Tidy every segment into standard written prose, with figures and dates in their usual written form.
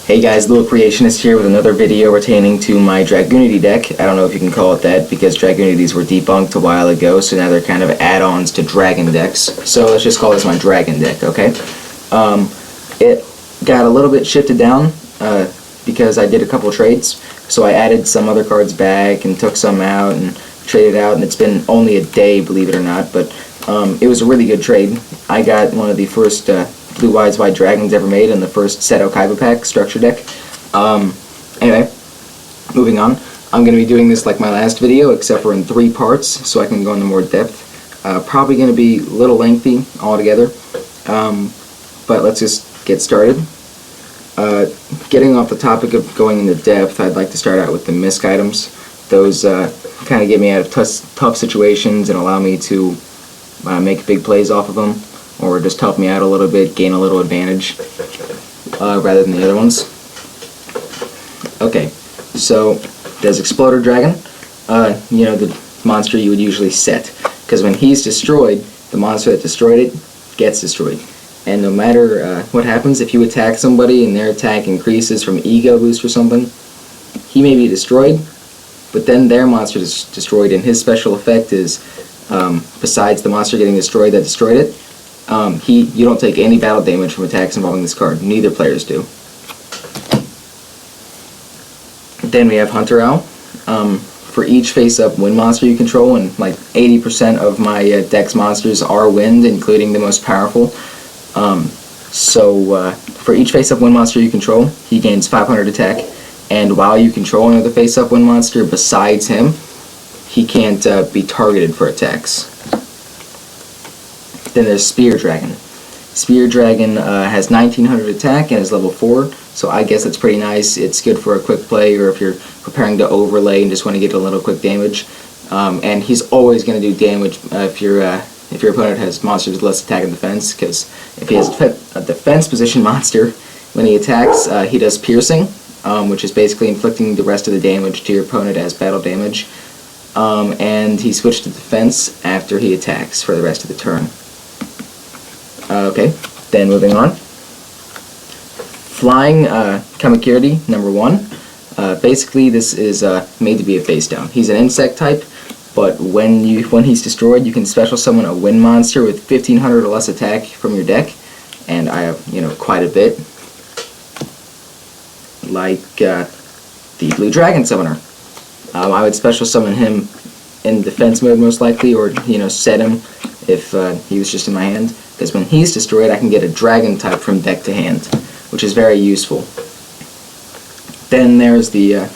Hey guys, Little Creationist here with another video pertaining to my Dragunity deck. I don't know if you can call it that because Dragunities were debunked a while ago, so now they're kind of add-ons to Dragon decks. So let's just call this my Dragon deck, okay? It got a little bit shifted down because I did a couple trades. So I added some other cards back and took some out and traded out, and it's been only a day, believe it or not, but it was a really good trade. I got one of the first Blue Eyes White Dragons ever made in the first Seto Kaiba pack structure deck. Anyway, moving on. I'm going to be doing this like my last video, except for in 3 parts, so I can go into more depth. Probably going to be a little lengthy altogether, but let's just get started. Getting off the topic of going into depth, I'd like to start out with the misc items. Those kind of get me out of tough situations and allow me to make big plays off of them, or just help me out a little bit, gain a little advantage, rather than the other ones. Okay, so there's Exploder Dragon, you know, the monster you would usually set, because when he's destroyed, the monster that destroyed it gets destroyed. And no matter what happens, if you attack somebody and their attack increases from Ego boost or something, he may be destroyed, but then their monster is destroyed, and his special effect is, besides the monster getting destroyed that destroyed it, you don't take any battle damage from attacks involving this card. Neither players do. Then we have Hunter Owl. For each face-up wind monster you control, and like 80% of my deck's monsters are wind, including the most powerful. For each face-up wind monster you control, he gains 500 attack, and while you control another face-up wind monster besides him, he can't be targeted for attacks. Then there's Spear Dragon. Spear Dragon has 1900 attack and is level 4, so I guess it's pretty nice. It's good for a quick play, or if you're preparing to overlay and just want to get a little quick damage. And he's always going to do damage if your opponent has monsters with less attack and defense, because if he has a defense position monster, when he attacks, he does piercing, which is basically inflicting the rest of the damage to your opponent as battle damage. And he switched to defense after he attacks for the rest of the turn. Okay, then moving on. Flying Kamakiridi, number 1. Basically, this is made to be a face down. He's an insect type, but when he's destroyed, you can special summon a wind monster with 1500 or less attack from your deck, and I have, you know, quite a bit. Like the Blue Dragon Summoner. I would special summon him in defense mode most likely, or, you know, set him if he was just in my hand, because when he's destroyed I can get a dragon type from deck to hand, which is very useful. Then there's the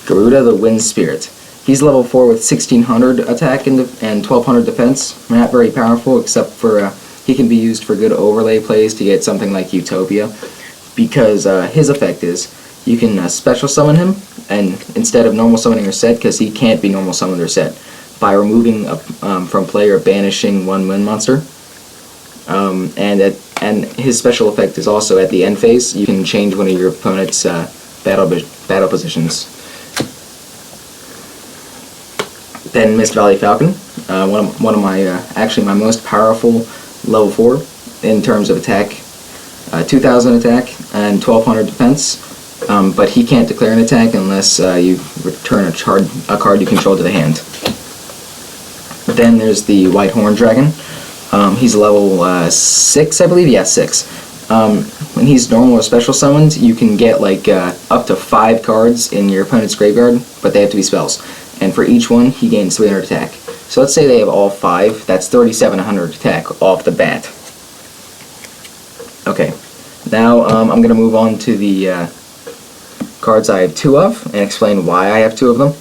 Garuda, the Wind Spirit. He's level 4 with 1600 attack and 1200 defense. Not very powerful, except for he can be used for good overlay plays to get something like Utopia, because his effect is you can special summon him, and instead of normal summoning or set, because he can't be normal summoned or set, by removing from play or banishing one wind monster. And his special effect is also at the end phase. You can change one of your opponent's battle positions. Then Mist Valley Falcon, one of my actually my most powerful level 4 in terms of attack, 2000 attack and 1200 defense. But he can't declare an attack unless you return a card you control to the hand. Then there's the White Horn Dragon. He's level 6, I believe. Yeah, 6. When he's normal or special summoned, you can get like up to 5 cards in your opponent's graveyard, but they have to be spells. And for each one, he gains 300 attack. So let's say they have all 5. That's 3700 attack off the bat. Okay. Now I'm going to move on to the cards I have 2 of, and explain why I have 2 of them.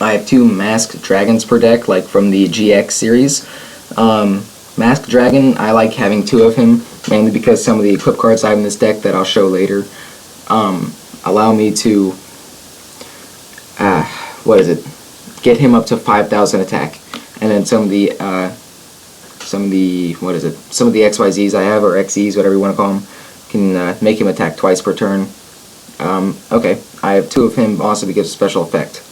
I have 2 Masked Dragons per deck, like from the GX series. Masked Dragon, I like having 2 of him, mainly because some of the equip cards I have in this deck that I'll show later allow me to, get him up to 5000 attack. And then some of the XYZs I have, or XEs, whatever you want to call them, can make him attack twice per turn. Okay, I have 2 of him also because of special effect.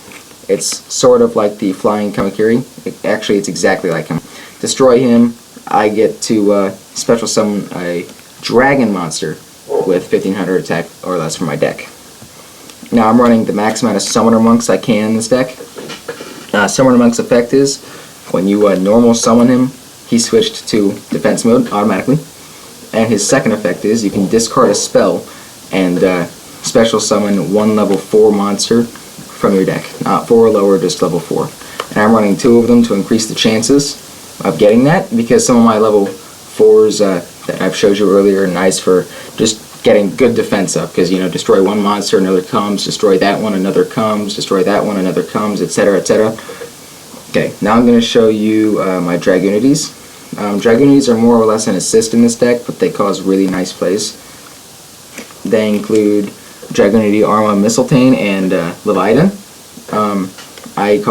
It's sort of like the Flying Kamakiri. Actually, it's exactly like him. Destroy him, I get to special summon a dragon monster with 1500 attack or less for my deck. Now I'm running the max amount of Summoner Monks I can in this deck. Summoner Monk's effect is, when you normal summon him, he switched to defense mode automatically. And his second effect is, you can discard a spell and special summon one level 4 monster from your deck. Not 4 or lower, just level 4. And I'm running 2 of them to increase the chances of getting that, because some of my level 4s that I've showed you earlier are nice for just getting good defense up, because, you know, destroy one monster, another comes, destroy that one, another comes, destroy that one, another comes, etc., etc. Okay, now I'm going to show you my Dragunities. Dragunities are more or less an assist in this deck, but they cause really nice plays. They include Dragunity, Arma, Mistletoe, and Leviathan. I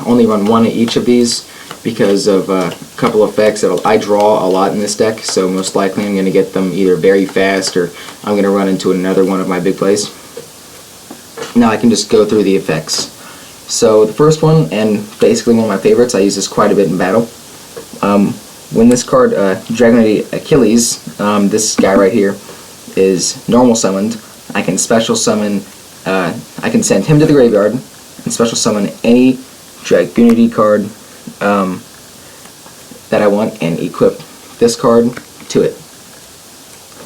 only run one of each of these because of a couple effects that I draw a lot in this deck, so most likely I'm going to get them either very fast or I'm going to run into another one of my big plays. Now I can just go through the effects. So the first one, and basically one of my favorites, I use this quite a bit in battle. When this card, Dragunity Achilles, this guy right here, is normal summoned, I can special summon, I can send him to the graveyard and special summon any Dragunity card that I want and equip this card to it.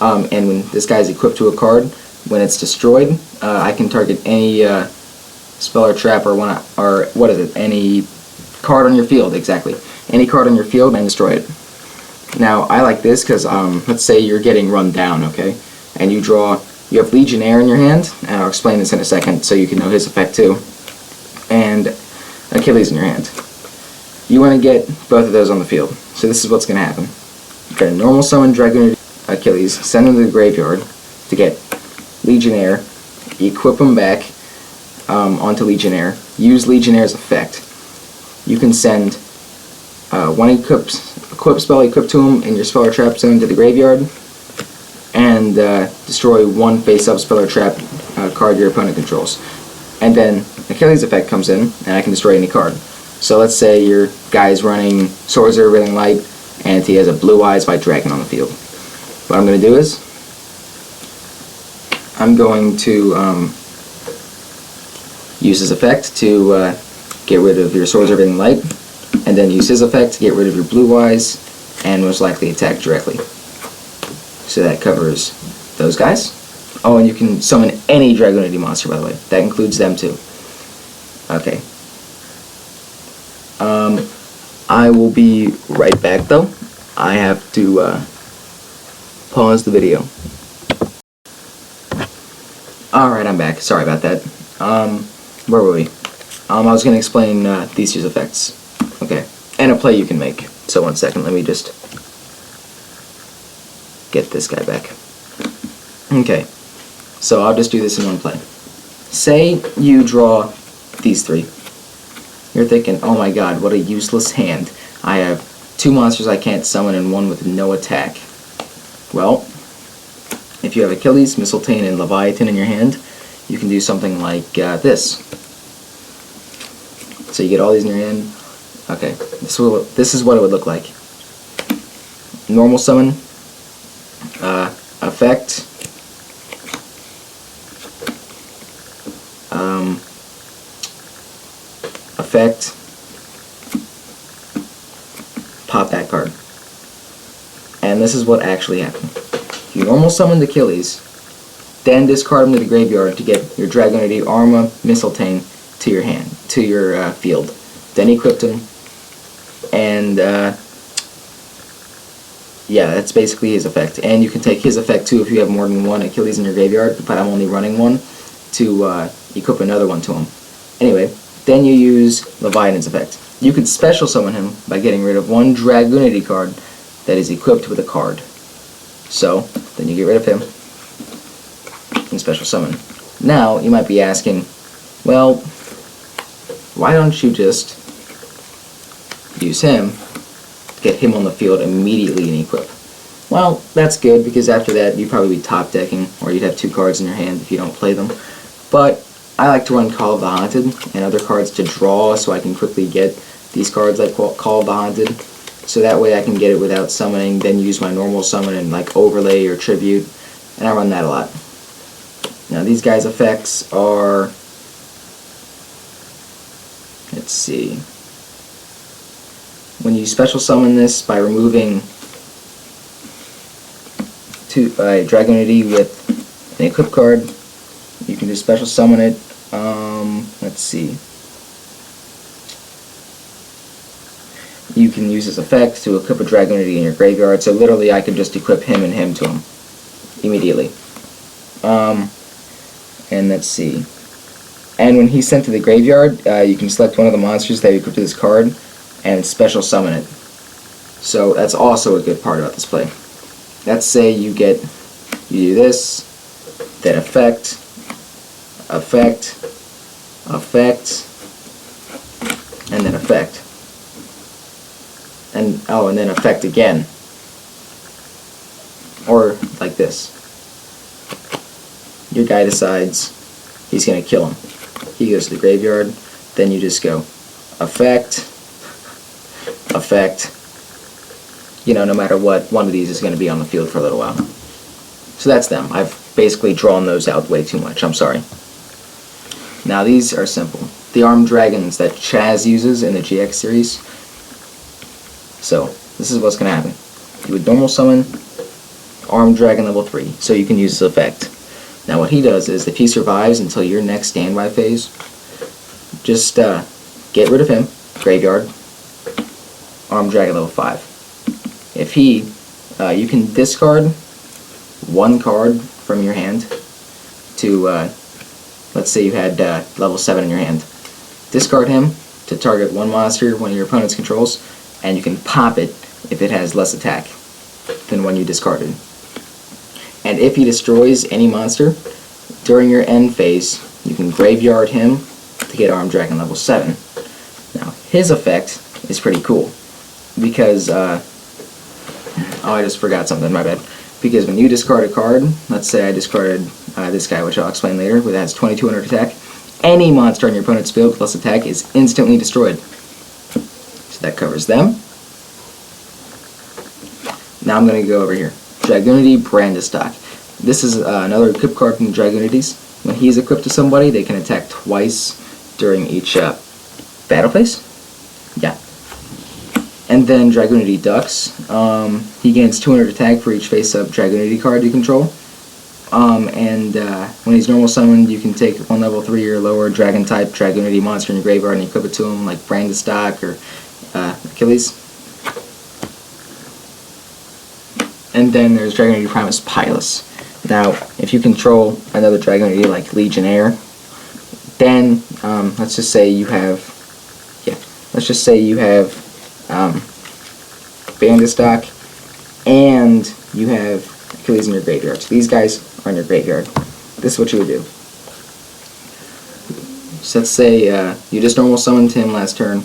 And when this guy is equipped to a card, when it's destroyed, I can target any spell or trap or any card on your field, exactly. Any card on your field and destroy it. Now, I like this because, let's say you're getting run down, okay? And you have Legionnaire in your hand, and I'll explain this in a second so you can know his effect too, and Achilles in your hand. You want to get both of those on the field. So this is what's going to happen. You're going to normal summon Dragunity Achilles, send him to the graveyard to get Legionnaire, equip him back onto Legionnaire, use Legionnaire's effect. You can send one equip spell equipped to him in your spell or trap zone to the graveyard, and destroy one face-up spell or trap card your opponent controls. And then Achilles' effect comes in, and I can destroy any card. So let's say your guy's running Swords That Are Really Light, and he has a Blue Eyes White Dragon on the field. What I'm going to do is, I'm going to use his effect to get rid of your Swords That Are Really Light, and then use his effect to get rid of your Blue Eyes, and most likely attack directly. So that covers those guys. Oh, and you can summon any Dragunity monster, by the way. That includes them too. Okay. I will be right back though. I have to pause the video. Alright, I'm back. Sorry about that. Where were we? I was going to explain these two effects. Okay. And a play you can make. So one second, let me just get this guy back. Okay. So I'll just do this in one play. Say you draw these three. You're thinking, oh my god, what a useless hand. I have 2 monsters I can't summon and 1 with no attack. Well, if you have Achilles, Mistletoe, and Leviathan in your hand, you can do something like this. So you get all these in your hand. Okay, this is what it would look like. Normal summon, effect, pop that card. And this is what actually happened. You normal summoned Achilles, then discard him to the graveyard to get your Dragunity, Arma, Mistletoe to your hand, to your field. Then equipped him, and yeah, that's basically his effect. And you can take his effect too if you have more than 1 Achilles in your graveyard, but I'm only running 1 to equip another one to him. Anyway, then you use Leviathan's effect. You can special summon him by getting rid of 1 Dragunity card that is equipped with a card. So, then you get rid of him and special summon. Now, you might be asking, well, why don't you just use him, get him on the field immediately and equip? Well, that's good, because after that you'd probably be top decking, or you'd have 2 cards in your hand if you don't play them. But I like to run Call of the Haunted and other cards to draw, so I can quickly get these cards like Call of the Haunted. So that way I can get it without summoning, then use my normal summon and like overlay or tribute, and I run that a lot. Now these guys' effects are, let's see, when you special summon this by removing a Dragunity with an equip card, you can just special summon it. Let's see. You can use this effect to equip a Dragunity in your graveyard, so literally I can just equip him and him to him immediately. And let's see. And when he's sent to the graveyard, you can select one of the monsters that you equip to this card and special summon it. So that's also a good part about this play. Let's say you do this, then effect, and then effect. And then effect again. Or like this. Your guy decides he's going to kill him. He goes to the graveyard, then you just go effect, no matter what, one of these is going to be on the field for a little while. So that's them. I've basically drawn those out way too much, I'm sorry. Now these are simple. The armed dragons that Chaz uses in the GX series. So this is what's going to happen. You would normal summon armed dragon level 3, so you can use this effect. Now what he does is, if he survives until your next standby phase, just get rid of him, graveyard, armed dragon level 5. If you can discard one card from your hand to, let's say you had level 7 in your hand. Discard him to target one monster one of your opponent's controls, and you can pop it if it has less attack than one you discarded. And if he destroys any monster during your end phase, you can graveyard him to get armed dragon level 7. Now his effect is pretty cool because I just forgot something, my bad. Because when you discard a card, let's say I discarded this guy, which I'll explain later, that has 2200 attack, any monster on your opponent's field with less attack is instantly destroyed. So that covers them. Now I'm going to go over here. Dragunity Brandistock. This is another equip card from the Dragunities. When he's equipped to somebody, they can attack twice during each battle phase. Yeah. And then Dragunity Ducks. He gains 200 attack for each face-up Dragunity card you control. When he's normal summoned, you can take one level 3 or lower Dragon-type Dragunity monster in your graveyard and equip it to him, like Brandistock or Achilles. And then there's Dragunity Primus Pilus. Now, if you control another Dragunity like Legionnaire, then let's just say you have Brandistock and you have Achilles in your graveyard. So these guys are in your graveyard. This is what you would do. So let's say you just normal summoned him last turn,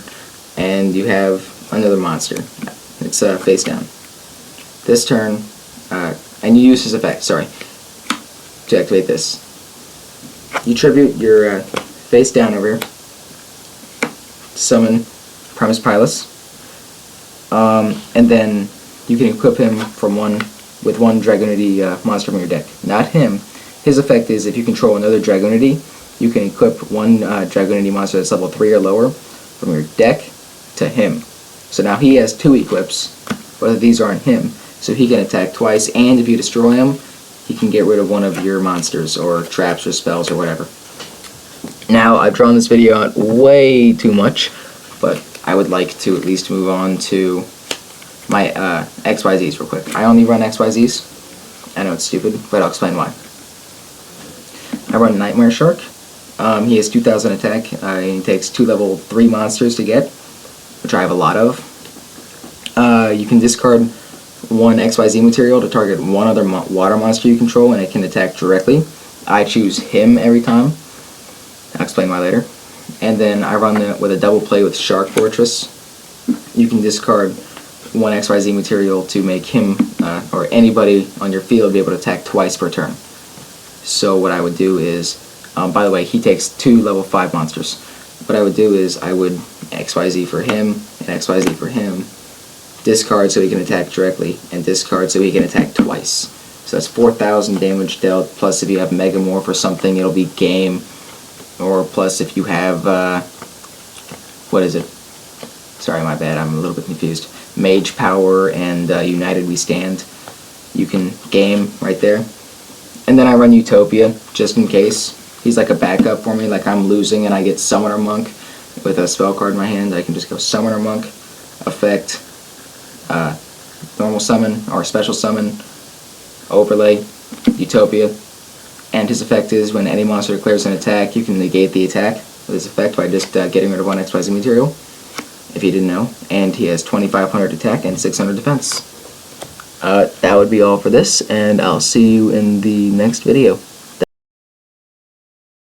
and you have another monster. It's face down. This turn, and you use his effect, sorry, to activate this. You tribute your face down over here, summon Primus Pilus, and then you can equip him with one Dragunity monster from your deck. Not him. His effect is, if you control another Dragunity, you can equip one Dragunity monster that's level 3 or lower from your deck to him. So now he has 2 equips, but these aren't him. So he can attack twice, and if you destroy him, he can get rid of one of your monsters, or traps, or spells, or whatever. Now, I've drawn this video out way too much, but I would like to at least move on to my XYZs real quick. I only run XYZs. I know it's stupid, but I'll explain why. I run Nightmare Shark. He has 2000 attack. He takes 2 level 3 monsters to get, which I have a lot of. You can discard one XYZ material to target one other water monster you control, and it can attack directly. I choose him every time. I'll explain why later. And then I run it with a double play with Shark Fortress. You can discard one XYZ material to make him or anybody on your field be able to attack twice per turn. So what I would do is, by the way, he takes 2 level 5 monsters. What I would do is I would XYZ for him and XYZ for him, discard so he can attack directly, and discard so he can attack twice. So that's 4,000 damage dealt, plus if you have Megamorph or something, it'll be game. Or plus if you have, what is it? Sorry, my bad, I'm a little bit confused. Mage Power and United We Stand. You can game right there. And then I run Utopia, just in case. He's like a backup for me, like I'm losing and I get Summoner Monk with a spell card in my hand. I can just go Summoner Monk, effect, normal summon, or special summon, overlay, Utopia. And his effect is when any monster declares an attack, you can negate the attack with his effect by just getting rid of one XYZ material, if you didn't know. And he has 2,500 attack and 600 defense. That would be all for this, and I'll see you in the next video.